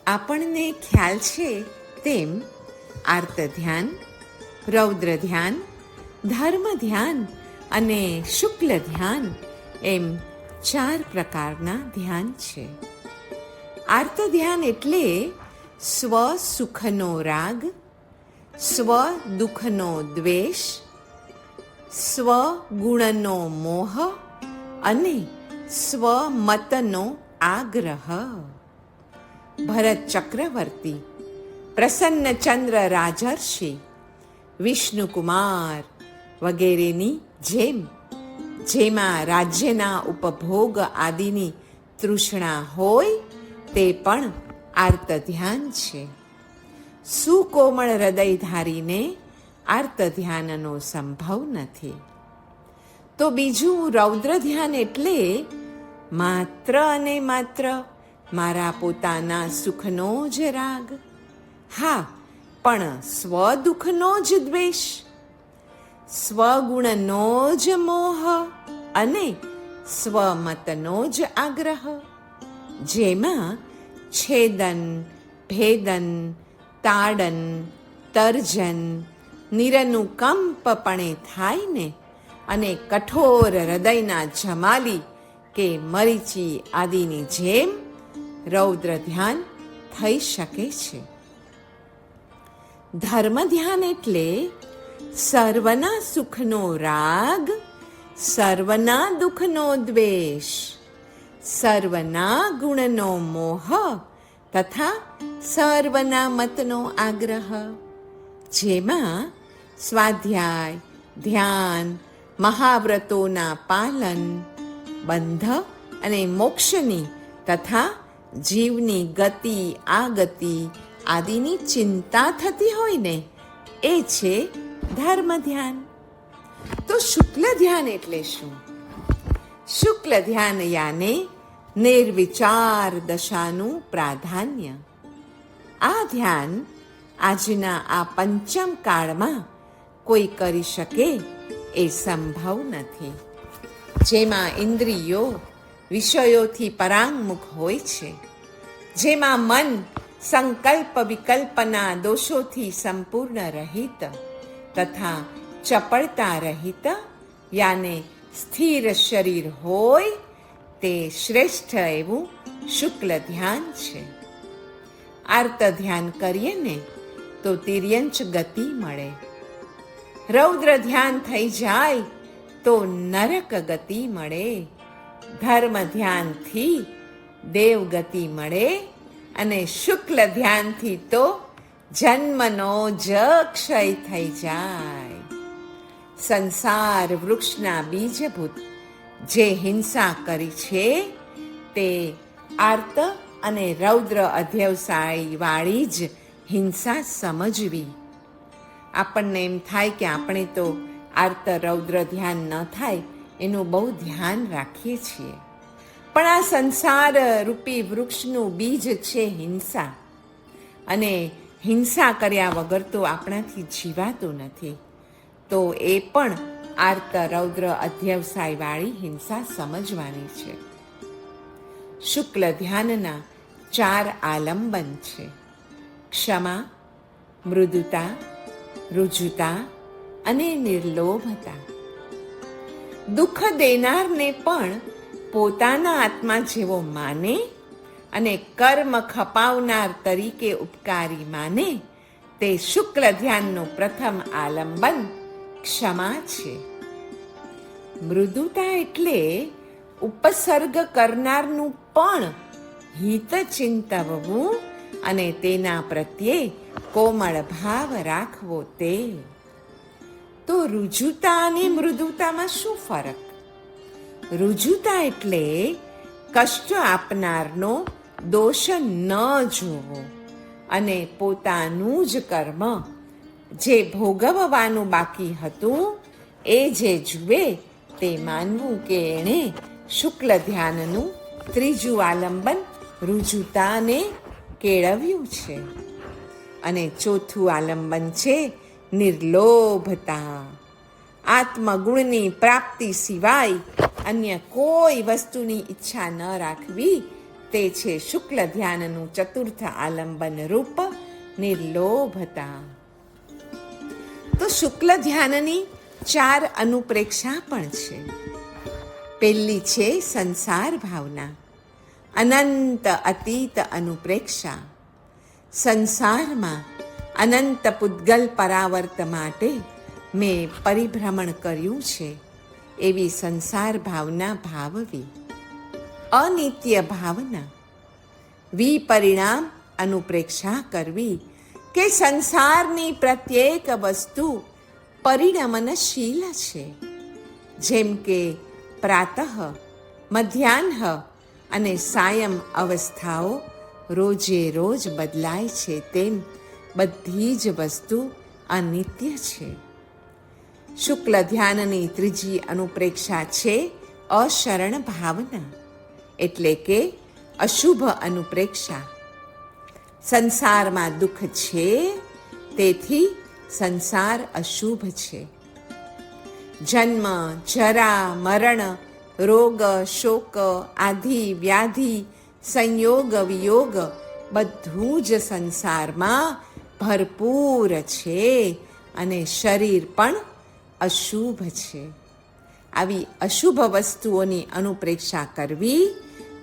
આપણને ખ્યાલ છે તેમ આર્ત ધ્યાન, રૌદ્ર ધ્યાન, ધર્મ ધ્યાન અને શુક્લ ધ્યાન એમ 4 પ્રકારના ધ્યાન છે. આર્ત ધ્યાન એટલે સ્વ સુખનો રાગ, સ્વ દુઃખનો દ્વેષ, સ્વ ગુણનો મોહ અને સ્વમતનો આગ્રહ. ભરત ચક્રવર્તી, પ્રસન્નચંદ્ર રાજર્ષિ, વિષ્ણુકુમાર વગેરેની જેમાં રાજ્યના ઉપભોગ આદિની તૃષ્ણા હોય તે પણ આર્ત ધ્યાન છે. સુકોમળ હૃદયધારીને આર્ત ધ્યાનનો સંભવ નથી. તો બીજું રૌદ્ર ધ્યાન એટલે માત્ર અને માત્ર મારા પોતાના સુખનો જ રાગ, હા પણ સ્વ દુઃખનો જ દ્વેષ, સ્વગુણનો જ મોહ અને સ્વમતનો જ આગ્રહ, જેમાં છેદન, ભેદન, તાડન, તર્જન નિરનુકંપપણે થાય ને અને કઠોર હૃદયના જમાલી કે મરીચી આદિની જેમ રૌદ્ર ધ્યાન થઈ શકે છે. ધર્મ ધ્યાન એટલે સર્વના સુખનો રાગ, સર્વના દુઃખનો દ્વેષ, સર્વના ગુણનો મોહ તથા સર્વના મતનો આગ્રહ, જેમાં સ્વાધ્યાય, ધ્યાન, મહાવ્રતોના પાલન, બંધ અને મોક્ષની તથા જીવની ગતિ આગતિ આદિની ચિંતા થતી હોય ને એ છે ધર્મ ધ્યાન. તો શુક્લ ધ્યાન એટલે શું? શુક્લ ધ્યાન યાને નિર્વિચાર દશાનું પ્રાધાન્ય. આ ધ્યાન આજના આ પંચમ કાળમાં કોઈ કરી શકે એ સંભવ નથી. જેમાં ઇન્દ્રિયો વિષયોથી પરાંગમુખ હોય છે, જેમાં મન સંકલ્પ વિકલ્પના દોષોથી સંપૂર્ણ રહિત તથા ચપળતા રહિત યાને સ્થિર શરીર હોય તે શ્રેષ્ઠ એવું શુક્લ ધ્યાન છે. આર્ત ધ્યાન કરીએ ને તો તિર્યંચ ગતિ મળે, રૌદ્ર ધ્યાન થઈ જાય તો નરક ગતિ મળે, ધર્મ ધ્યાનથી દેવ ગતિ મળે અને શુક્લ ધ્યાનથી તો જન્મનો જ ક્ષય થઈ જાય. સંસાર વૃક્ષના બીજભૂત જે હિંસા કરી છે તે આર્ત અને રૌદ્ર અધ્યવસાય વાળી જ હિંસા સમજવી. આપણને એમ થાય કે આપણે તો આર્ત રૌદ્ર ધ્યાન ન થાય એનું બહુ ધ્યાન રાખીએ છીએ, પણ આ સંસાર રૂપી વૃક્ષનું બીજ છે હિંસા, અને હિંસા કર્યા વગર તો આપણાથી જીવાતું નથી. તો એ પણ આર્ત રૌદ્ર અધ્યવસાય વાળી હિંસા સમજવાની છે. શુક્લ ધ્યાનના 4 આલંબન છે: ક્ષમા, મૃદુતા, રુજુતા અને નિર્લોભતા. દુઃખ દેનારને પણ પોતાના આત્મા જેવો માને અને કર્મ ખપાવનાર તરીકે ઉપકારી માને તે શુક્લ ધ્યાનનું પ્રથમ આલંબન ક્ષમા છે. મૃદુતા એટલે ઉપસર્ગ કરનારનું પણ હિત ચિંતવવું અને તેના પ્રત્યે કોમળ ભાવ રાખવો તે. તો રુજુતા અને મૃદુતામાં શું ફરક? રુજુતા એટલે કષ્ટ આપનારનો દોષ ન જોવો અને પોતાનું જ કર્મ જે ભોગવવાનું બાકી હતું એ જે જુએ તે માનવું કે એણે શુક્લ ધ્યાનનું 3જું આલંબન રુજુતાને કેળવ્યું છે. અને 4થું આલંબન છે નિર્લોભતા. આત્મગુણની પ્રાપ્તિ સિવાય અન્ય કોઈ વસ્તુની ઈચ્છા ન રાખવી તે છે શુક્લ ધ્યાનનું ચતુર્થ આલંબન રૂપ નિર્લોભતા. તો શુક્લ ધ્યાનની 4 અનુપ્રેક્ષા પણ છે. પહેલી છે સંસાર ભાવના, અનંત અતીત અનુપ્રેક્ષા. સંસારમાં અનંત પૂતગલ પરાવર્ત માટે મેં પરિભ્રમણ કર્યું છે એવી સંસાર ભાવના ભાવવી. અનિત્ય ભાવના, વિપરિણામ અનુપ્રેક્ષા કરવી કે સંસારની પ્રત્યેક વસ્તુ પરિણમનશીલ છે. જેમ કે પ્રાતઃ, મધ્યાહ્ન અને સાયં અવસ્થાઓ રોજે રોજ બદલાય છે, તેમ બધી જ વસ્તુ અનિત્ય છે. શુક્લ ધ્યાનની ત્રીજી અનુપ્રેક્ષા છે અશરણ ભાવના, એટલે કે અશુભ અનુપ્રેક્ષા. સંસારમાં દુઃખ છે, તેથી સંસાર અશુભ છે. જન્મ, જરા, મરણ, રોગ, શોક, આધિ, વ્યાધિ, સંયોગ, વિયોગ બધું જ સંસારમાં ભરપૂર છે અને શરીર પણ અશુભ છે. આવી અશુભ વસ્તુઓની અનુપ્રેક્ષા કરવી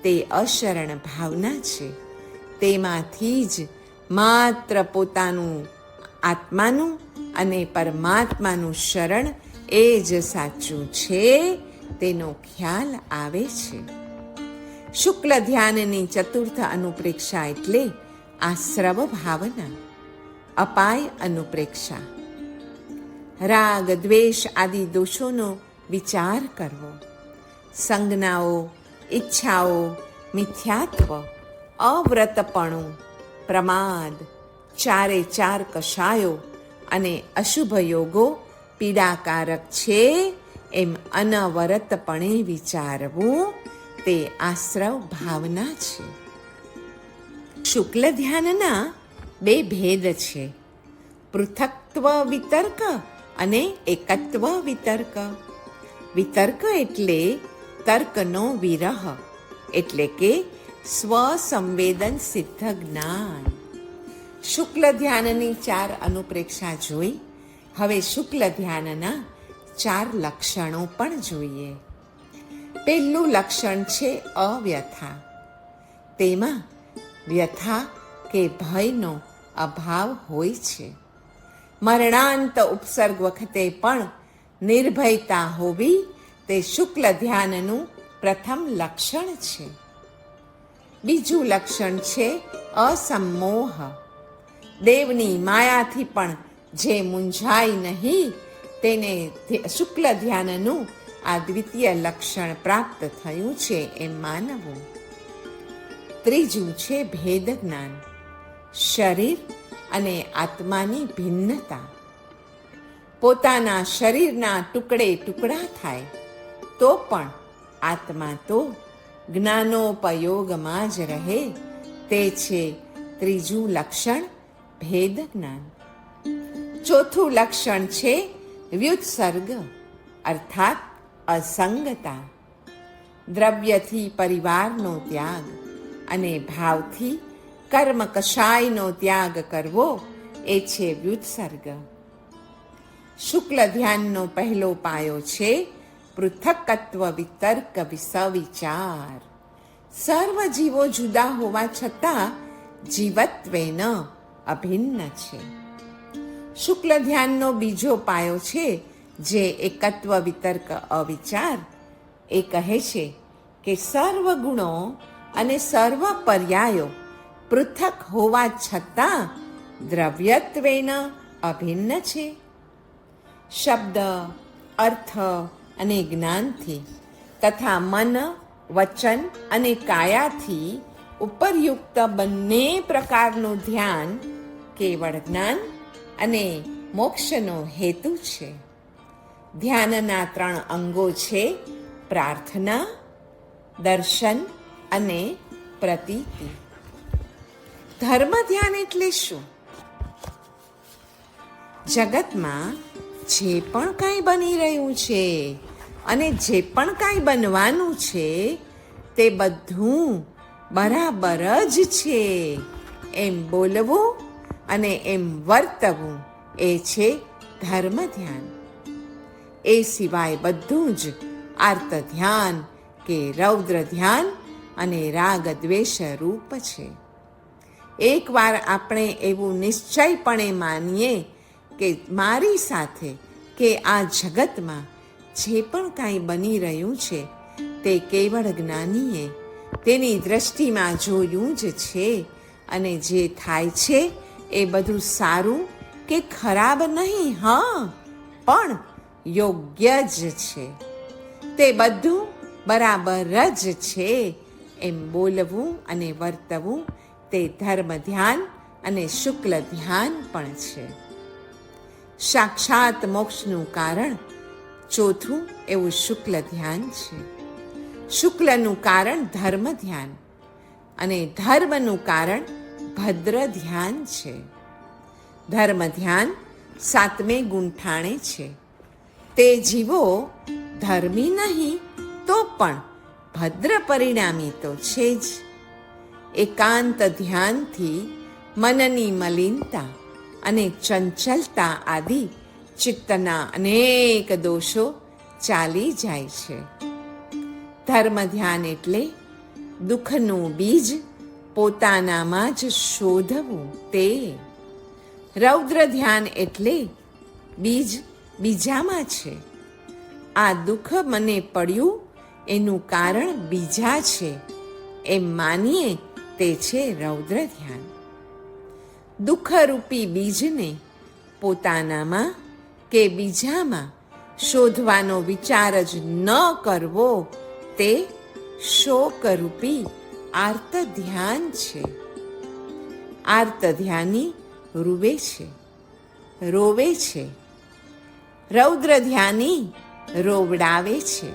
તે અશરણ ભાવના છે. તેમાંથી જ માત્ર પોતાનું આત્માનું અને પરમાત્માનું શરણ એ જ સાચું છે તેનો ખ્યાલ આવે છે. શુક્લ ધ્યાનની ચતુર્થ અનુપ્રેક્ષા એટલે આશ્રવ ભાવના, અપાય અનુપ્રેક્ષા. રાગ, દ્વેષ આદિ દોષોનો વિચાર કરવો, સંજ્ઞાઓ, ઈચ્છાઓ, મિથ્યાત્વ, અવ્રતપણું, પ્રમાદ, 4 કષાયો અને અશુભ યોગો પીડાકારક છે એમ અનવરતપણે વિચારવું તે આશ્રવ ભાવના છે. શુક્લ ધ્યાનના 2 ભેદ છે, પૃથક્ત્વ વિતર્ક અને એકત્વ વિતર્ક. વિતર્ક એટલે તર્કનો વિરહ, એટલે કે સ્વસંવેદન સિદ્ધ જ્ઞાન. શુક્લ ધ્યાનની 4 અનુપ્રેક્ષા જોઈ. હવે શુક્લ ધ્યાનના 4 લક્ષણો પણ જોઈએ. પહેલું લક્ષણ છે અવ્યથા. તેમાં વ્યથા કે ભયનો અભાવ હોય છે. મરણાંત ઉપસર્ગ વખતે પણ નિર્ભયતા હોવી તે શુક્લ ધ્યાનનું પ્રથમ લક્ષણ છે. બીજું લક્ષણ છે અસમ્મોહ. દેવની માયાથી પણ જે મૂંઝાય નહીં તેને શુક્લ ધ્યાનનું આ દ્વિતીય લક્ષણ પ્રાપ્ત થયું છે એમ માનવું. ત્રીજું છે ભેદ જ્ઞાન, શરીર અને આત્માની ભિન્નતા. પોતાના શરીરના ટુકડે ટુકડા થાય તો પણ આત્મા તો જ્ઞાનોપયોગમાં જ રહે, તે છે ત્રીજું લક્ષણ ભેદ જ્ઞાન. ચોથું લક્ષણ છે વ્યુત્સર્ગ અર્થાત અસંગતા. દ્રવ્યથી પરિવારનો ત્યાગ અને ભાવથી કર્મ કશાયનો ત્યાગ કરવો એ છે વ્યુત્સર્ગ. શુક્લ ધ્યાનનો પહેલો પાયો છે પૃથક્ત્વ વિતર્ક વિસવિચાર. સર્વ જીવો જુદા હોવા છતાં જીવત્વેન અભિન્ન છે. શુક્લ ધ્યાનનો બીજો પાયો છે જે એકત્વ વિતર્ક અવિચાર. એ કહે છે કે સર્વ ગુણો અને સર્વ પર્યાયો પૃથક હોવા છતાં દ્રવ્યત્વેન અભિન્ન છે. શબ્દ, અર્થ અને જ્ઞાનથી તથા મન, વચન અને કાયાથી ઉપરયુક્ત બંને પ્રકારનું ધ્યાન કેવળ જ્ઞાન અને મોક્ષનો હેતુ છે. ધ્યાનના 3 અંગો છે પ્રાર્થના, દર્શન અને પ્રતીતિ. ધર્મ ધ્યાન એટલે શું? જગતમાં જે પણ કાંઈ બની રહ્યું છે અને જે પણ કાંઈ બનવાનું છે તે બધું બરાબર જ છે એમ બોલવું અને એમ વર્તવું એ છે ધર્મ ધ્યાન. એ સિવાય બધું જ આર્ત ધ્યાન કે રૌદ્ર ધ્યાન અને રાગ દ્વેષ રૂપ છે. એકવાર આપણે એવું નિશ્ચયપણે માનીએ કે મારી સાથે કે આ જગતમાં જે પણ કાંઈ બની રહ્યું છે તે કેવળ જ્ઞાનીએ તેની દ્રષ્ટિમાં જોયું જ છે અને જે થાય છે એ બધું સારું કે ખરાબ નહીં, પણ યોગ્ય જ છે. તે બધું બરાબર જ છે એમ બોલવું અને વર્તવું તે ધર્મ ધ્યાન અને શુક્લ ધ્યાન પણ છે. સાક્ષાત મોક્ષનું કારણ ચોથું એવું શુક્લ ધ્યાન છે. શુક્લનું કારણ ધર્મ ધ્યાન અને ધર્મનું કારણ ભદ્ર ધ્યાન છે. ધર્મ ધ્યાન 7મે ગુંઠાણે છે. તે જીવો ધર્મી નહીં તો પણ ભદ્ર પરિણામી તો છે જ. એકાંત ધ્યાનથી મનની મલિનતા અને ચંચલતા આદિ ચિત્તના અનેક દોષો ચાલી જાય છે. ધર્મ ધ્યાન એટલે દુઃખનું બીજ પોતાનામાં જ શોધવું તે. રૌદ્ર ધ્યાન એટલે બીજ બીજામાં છે. આ દુઃખ મને પડ્યું એનું કારણ બીજા છે એમ માનીએ તે છે રૌદ્ર ધ્યાન. દુઃખરૂપી બીજને પોતાનામાં કે બીજામાં શોધવાનો વિચાર જ ન કરવો તે શોકરૂપી આર્ત ધ્યાન છે. આર્ત ધ્યાની રૂવે છે, રોવે છે. રૌદ્ર ધ્યાની રોવડાવે છે.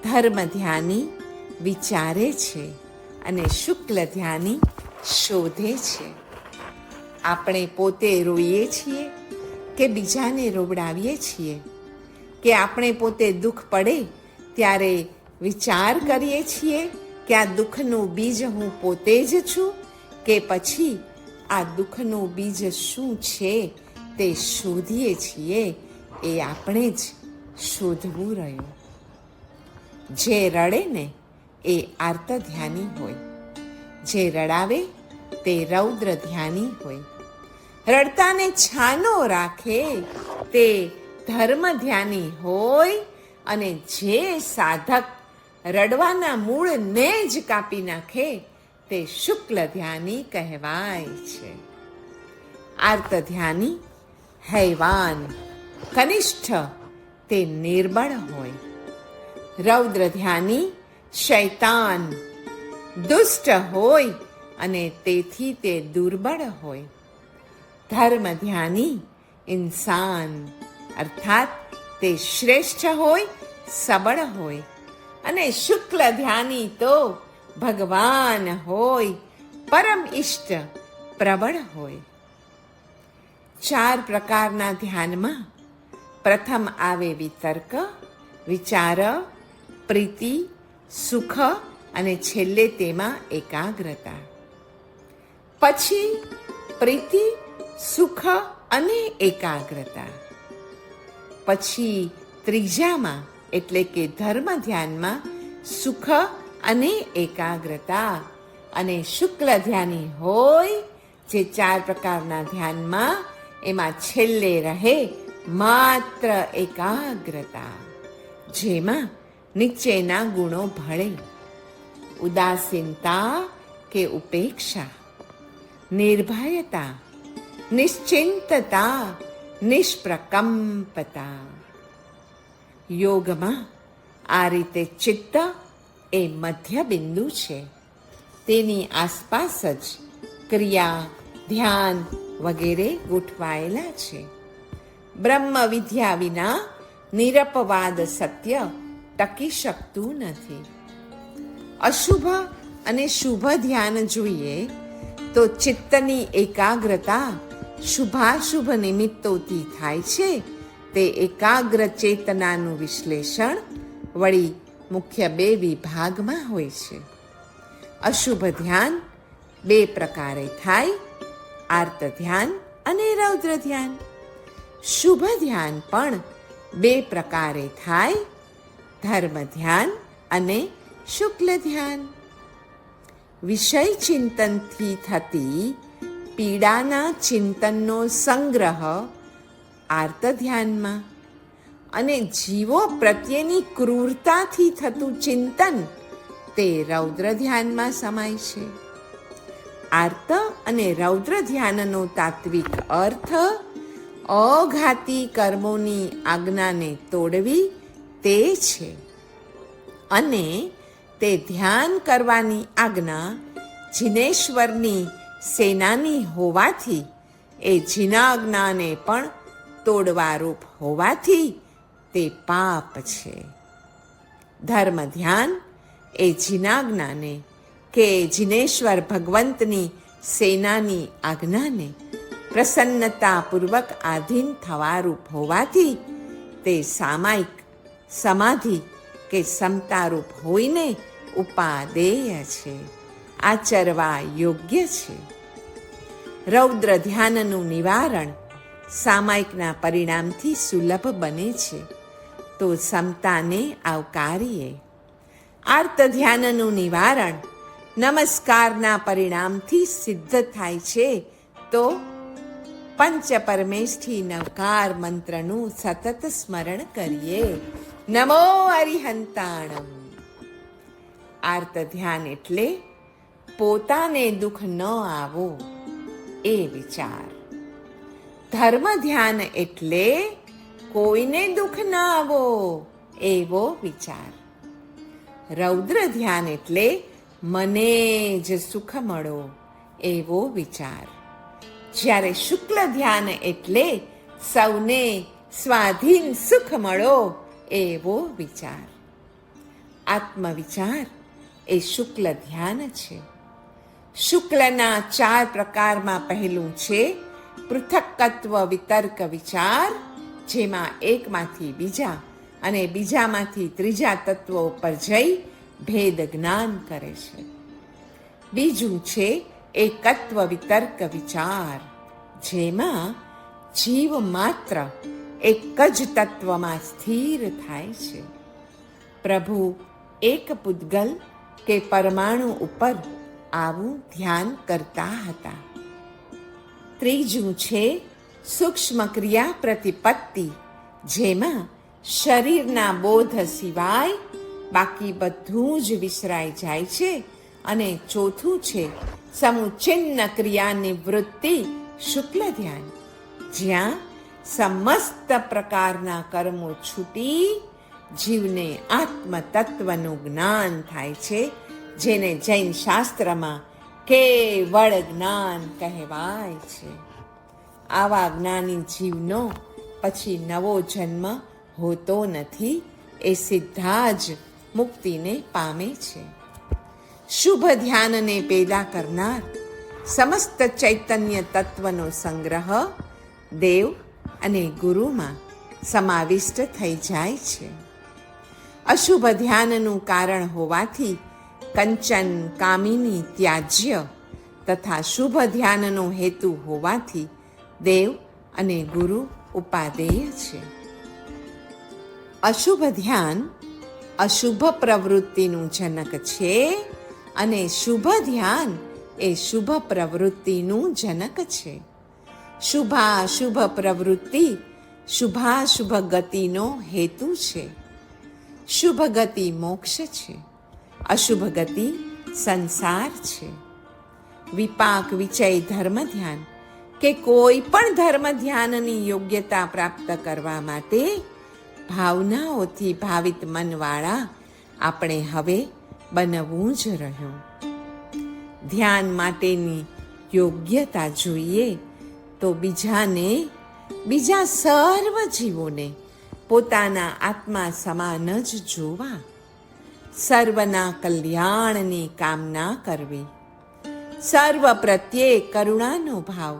ધર્મ ધ્યાની વિચારે છે અને શુક્લ ધ્યાની શોધે છે. આપણે પોતે રોઈએ છીએ કે બીજાને રોવડાવીએ છીએ? કે આપણે પોતે દુઃખ પડે ત્યારે વિચાર કરીએ છીએ કે આ દુઃખનું બીજ હું પોતે જ છું, કે પછી આ દુઃખનું બીજ શું છે તે શોધીએ છીએ? એ આપણે જ શોધવું રહ્યું. જે રડે ને એ આર્ત ધ્યાની હોય, જે રડાવે તે રૌદ્ર ધ્યાની હોય. રડતાને છાનો રાખે તે ધર્મ ધ્યાની હોય અને જે સાધક રડવાના મૂળને જ કાપી નાખે તે શુક્લ ધ્યાની કહેવાય છે. આર્ત ધ્યાની હૈવાન કનિષ્ઠ તે નિર્બળ હોય. રૌદ્ર ધ્યાની શૈતાન દુષ્ટ હોય અને તેથી તે દુર્બળ હોય. ધર્મ ધ્યાની ઇન્સાન અર્થાત તે શ્રેષ્ઠ હોય, સબળ હોય. અને શુક્લ ધ્યાની તો ભગવાન હોય, પરમ ઈષ્ટ પ્રબળ હોય. 4 પ્રકારના ધ્યાનમાં પ્રથમ આવે વિતર્ક, વિચાર, પ્રીતિ, સુખ અને છેલ્લે તેમાં એકાગ્રતા. પછી પ્રીતિ, સુખ અને એકાગ્રતા. પછી ત્રીજામાં એટલે કે ધર્મ ધ્યાનમાં સુખ અને એકાગ્રતા. અને શુક્લ ધ્યાની હોય જે 4 પ્રકારના ધ્યાનમાં એમાં છેલ્લે રહે માત્ર એકાગ્રતા, જેમાં નીચેના ગુણો ભળે: ઉદાસીનતા કે ઉપેક્ષા, નિર્ભયતા, નિશ્ચિંતતા, નિષ્પ્રકંપતા. યોગમાં આ રીતે ચિત્ત એ મધ્ય બિંદુ છે. તેની આસપાસ જ ક્રિયા, ધ્યાન વગેરે ગોઠવાયેલા છે. બ્રહ્મ વિદ્યા વિના નિરપવાદ સત્ય ટકી શકતું નથી. અશુભ અને શુભ ધ્યાન જોઈએ તો ચિત્તની એકાગ્રતા શુભાશુભ નિમિત્તોથી થાય છે. તે એકાગ્ર ચેતનાનું વિશ્લેષણ વળી મુખ્ય 2 વિભાગમાં હોય છે. અશુભ ધ્યાન બે પ્રકારે થાય, આર્ત ધ્યાન અને રૌદ્ર ધ્યાન. શુભ ધ્યાન પણ બે પ્રકારે થાય, ધર્મ ધ્યાન અને શુક્લ ધ્યાન. વિષય ચિંતનથી થતી પીડાના ચિંતનનો સંગ્રહ આર્ત ધ્યાનમાં અને જીવો પ્રત્યેની ક્રૂરતાથી થતું ચિંતન તે રૌદ્ર ધ્યાનમાં સમાય છે. આર્ત અને રૌદ્ર ધ્યાનનો તાત્વિક અર્થ અઘાતી કર્મોની આજ્ઞાને તોડવી તે છે અને તે ધ્યાન કરવાની આજ્ઞા જિનેશ્વરની સેનાની હોવાથી એ જિનાજ્ઞાને પણ તોડવારૂપ હોવાથી તે પાપ છે. ધર્મ ધ્યાન એ જિનાજ્ઞાને કે જિનેશ્વર ભગવંતની સેનાની આજ્ઞાને પ્રસન્નતાપૂર્વક આધીન થવારૂપ હોવાથી તે સામાયિક સમાધિ કે સમતારૂપ હોઈને ઉપાદેય છે, આચરવા યોગ્ય છે. રૌદ્ર ધ્યાનનું નિવારણ સામાયિકના પરિણામથી સુલભ બને છે, તો સમતાને આવકારીએ. આર્ત ધ્યાનનું નિવારણ નમસ્કારના પરિણામથી સિદ્ધ થાય છે, તો પંચ પરમેષ્ઠી નવકાર મંત્રનું સતત સ્મરણ કરીએ. નમો અરિહંતાણમ. આર્ત ધ્યાન એટલે પોતાને દુઃખ ન આવો એ વિચાર. ધર્મ ધ્યાન એટલે કોઈને દુઃખ ન આવો એવો વિચાર. રૌદ્ર ધ્યાન એટલે મને જ સુખ મળો એવો વિચાર. જ્યારે શુક્લ ધ્યાન એટલે સૌને સ્વાધીન સુખ મળો એવો વિચાર. આત્મવિચાર એ શુક્લ ધ્યાન છે. શુક્લના 4 પ્રકારમાં પહેલું છે પૃથક્કત્વ વિતર્ક વિચાર, જેમાં એકમાંથી બીજા અને બીજામાંથી ત્રીજા તત્વો પર જઈ ભેદ જ્ઞાન કરે છે. બીજું છે એકત્વ વિતર્ક વિચાર, જેમાં જીવ માત્ર એક જ તત્વમાં સ્થિર થાય છે. પ્રભુ એક પૂતગલ કે પરમાણુ ઉપર આવું ધ્યાન કરતા હતા. ત્રીજું છે સૂક્ષ્મ ક્રિયા પ્રતિપત્તિ, જેમાં શરીરના બોધ સિવાય બાકી બધું જ વિસરાઈ જાય છે. અને ચોથું છે સમુચ્છિન્ન ક્રિયા નિવૃત્તિ શુક્લ ધ્યાન, જ્યાં સમસ્ત પ્રકારના કર્મો છૂટી જીવને આત્મ તત્વનું જ્ઞાન થાય છે, જેને જૈન શાસ્ત્રમાં કેવળ જ્ઞાન કહેવાય છે. આવા જ્ઞાની જીવનો પછી નવો જન્મ હોતો નથી, એ સીધા જ મુક્તિને પામે છે. શુભ ધ્યાનને પેદા કરનાર સમસ્ત ચૈતન્ય તત્વનો સંગ્રહ દેવ અને ગુરુમાં સમાવિષ્ટ થઈ જાય છે. અશુભ ધ્યાનનું કારણ હોવાથી કંચન કામિની ત્યાજ્ય તથા શુભ ધ્યાનનો હેતુ હોવાથી દેવ અને ગુરુ ઉપાદેય છે. અશુભ ધ્યાન અશુભ પ્રવૃત્તિનું જનક છે અને શુભ ધ્યાન એ શુભ પ્રવૃત્તિનું જનક છે. શુભાશુભ પ્રવૃત્તિ શુભાશુભ ગતિનો હેતુ છે. શુભ ગતિ મોક્ષ છે, અશુભ ગતિ સંસાર છે. વિપાક વિચય ધર્મ ધ્યાન કે કોઈ પણ ધર્મ ધ્યાનની યોગ્યતા પ્રાપ્ત કરવા માટે ભાવનાઓથી ભાવિત મનવાળા આપણે હવે બનવું જ રહ્યું. ધ્યાન માટેની યોગ્યતા જોઈએ તો બીજા સર્વ જીવોને પોતાના આત્મા સમાન જ જોવા, સર્વના કલ્યાણની કામના કરવી, સર્વ પ્રત્યે કરુણાનો ભાવ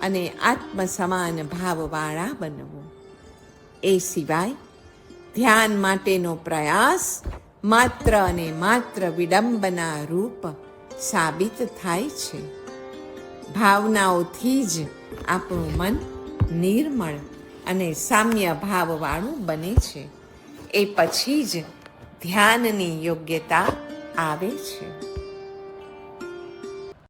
અને આત્મ સમાન ભાવવાળા બનવું. એ સિવાય ધ્યાન માટેનો પ્રયાસ માત્ર અને માત્ર વિડંબના રૂપ સાબિત થાય છે. ભાવનાઓથી જ આપણું મન નિર્મળ અને સામ્ય ભાવવાળું બને છે. એ પછી જ ધ્યાનની યોગ્યતા આવે છે.